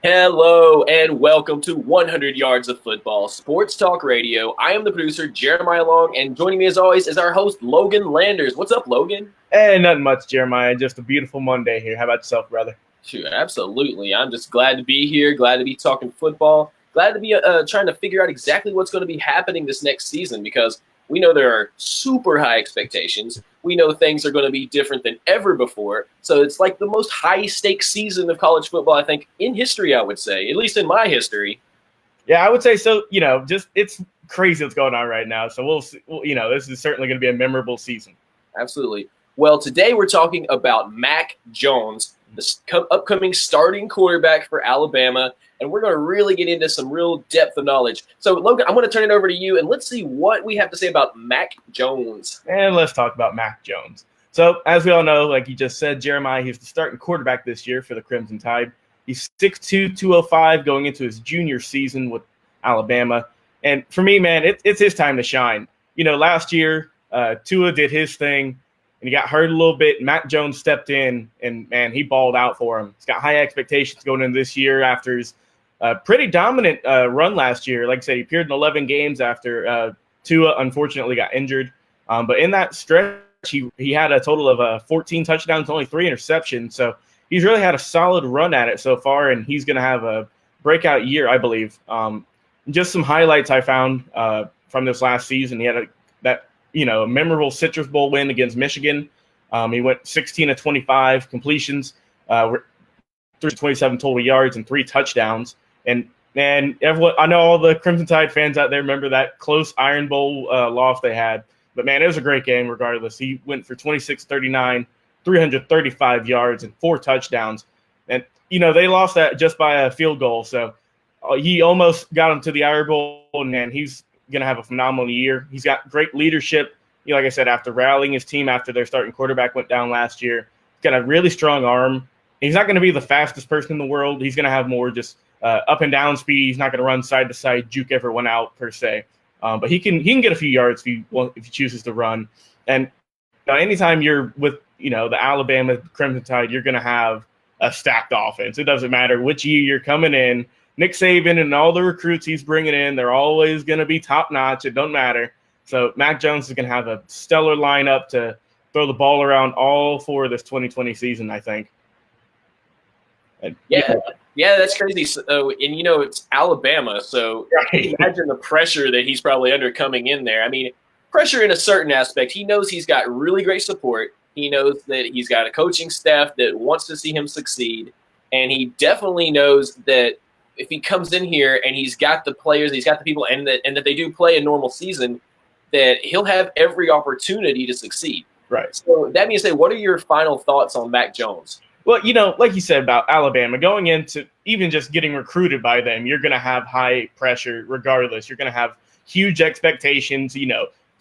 Hello and welcome to 100 Yards of Football Sports Talk Radio. I am the producer, Jeremiah Long, and joining me as always is our host, Logan Landers. What's up, Logan? Hey, nothing much, Jeremiah. Just a beautiful Monday here. How about yourself, brother? Sure, absolutely. I'm just glad to be here, glad to be talking football, glad to be trying to figure out exactly what's going to be happening this next season because we know there are super high expectations. We know things are going to be different than ever before. So it's like the most high-stakes season of college football, I think, in history, I would say, at least in my history. Yeah, I would say so. Just it's crazy what's going on right now. So we'll see. This is certainly going to be a memorable season. Absolutely. Well, today we're talking about Mac Jones, the upcoming starting quarterback for Alabama, and we're going to really get into some real depth of knowledge. So, Logan, I'm going to turn it over to you, and let's see what we have to say about Mac Jones. And let's talk about Mac Jones. So, as we all know, like you just said, Jeremiah, he's the starting quarterback this year for the Crimson Tide. He's 6'2", 205 going into his junior season with Alabama. And for me, man, it's his time to shine. Last year, Tua did his thing, and he got hurt a little bit. Mac Jones stepped in, and, man, he balled out for him. He's got high expectations going into this year after his pretty dominant run last year. Like I said, he appeared in 11 games after Tua unfortunately got injured. But in that stretch, he had a total of 14 touchdowns, only 3 interceptions. So he's really had a solid run at it so far, and he's going to have a breakout year, I believe. Just some highlights I found from this last season. He had a memorable Citrus Bowl win against Michigan. He went 16 of 25 completions, 327 total yards, and 3 touchdowns. And everyone, I know all the Crimson Tide fans out there remember that close Iron Bowl loss they had. But, man, it was a great game regardless. He went for 26-39, 335 yards, and 4 touchdowns. And, they lost that just by a field goal. So he almost got him to the Iron Bowl, and, man, he's going to have a phenomenal year. He's got great leadership. Like I said, after rallying his team after their starting quarterback went down last year, he's got a really strong arm. He's not going to be the fastest person in the world. He's going to have more just up and down speed. He's not going to run side to side, juke everyone out per se. But he can get a few yards if he chooses to run. And anytime you're with the Alabama Crimson Tide, you're going to have a stacked offense. It doesn't matter which year you're coming in. Nick Saban and all the recruits he's bringing in, they're always going to be top notch. It don't matter. So Mac Jones is going to have a stellar lineup to throw the ball around all for this 2020 season, I think. Yeah, that's crazy. So, and it's Alabama, so right. Imagine the pressure that he's probably under coming in there. I mean, pressure in a certain aspect. He knows he's got really great support. He knows that he's got a coaching staff that wants to see him succeed, and he definitely knows that if he comes in here and he's got the players, he's got the people, and that they do play a normal season, that he'll have every opportunity to succeed. Right. So that being said, what are your final thoughts on Mac Jones? Well, like you said about Alabama, going into even just getting recruited by them, you're going to have high pressure regardless. You're going to have huge expectations,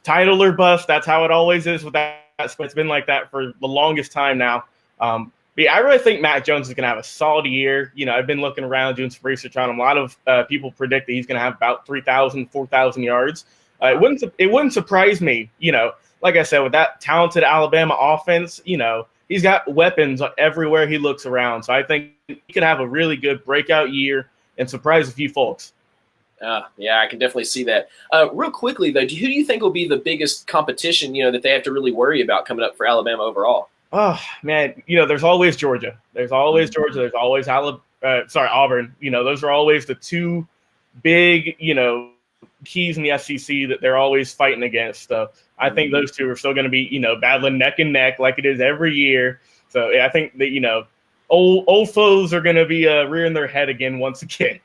title or bust. That's how it always is with that. It's been like that for the longest time now. But yeah, I really think Mac Jones is going to have a solid year. I've been looking around, doing some research on him. A lot of people predict that he's going to have about 3,000, 4,000 yards. It wouldn't surprise me, like I said, with that talented Alabama offense, he's got weapons everywhere he looks around. So I think he could have a really good breakout year and surprise a few folks. Yeah, I can definitely see that. Real quickly, though, who do you think will be the biggest competition, that they have to really worry about coming up for Alabama overall? Oh, man, there's always Georgia. There's always Georgia. There's always Auburn. Those are always the two big, keys in the SEC that they're always fighting against. So I think those two are still going to be, battling neck and neck like it is every year. So yeah, I think that, old foes are going to be rearing their head again once again.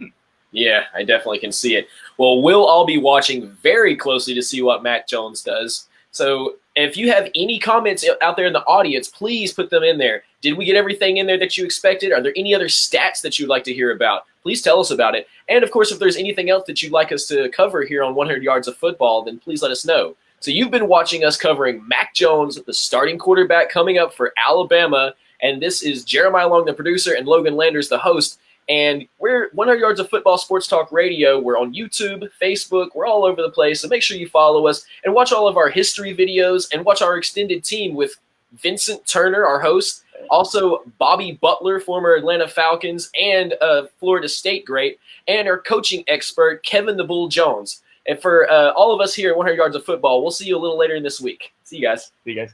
Yeah, I definitely can see it. Well, we'll all be watching very closely to see what Mac Jones does. So if you have any comments out there in the audience, please put them in there. Did we get everything in there that you expected? Are there any other stats that you'd like to hear about? Please tell us about it. And, of course, if there's anything else that you'd like us to cover here on 100 Yards of Football, then please let us know. So you've been watching us covering Mac Jones, the starting quarterback coming up for Alabama. And this is Jeremiah Long, the producer, and Logan Landers, the host. And we're 100 Yards of Football Sports Talk Radio. We're on YouTube, Facebook. We're all over the place. So make sure you follow us and watch all of our history videos and watch our extended team with Vincent Turner, our host, Also, Bobby Butler, former Atlanta Falcons and Florida State great, and our coaching expert, Kevin the Bull Jones. And for all of us here at 100 Yards of Football, we'll see you a little later in this week. See you guys. See you guys.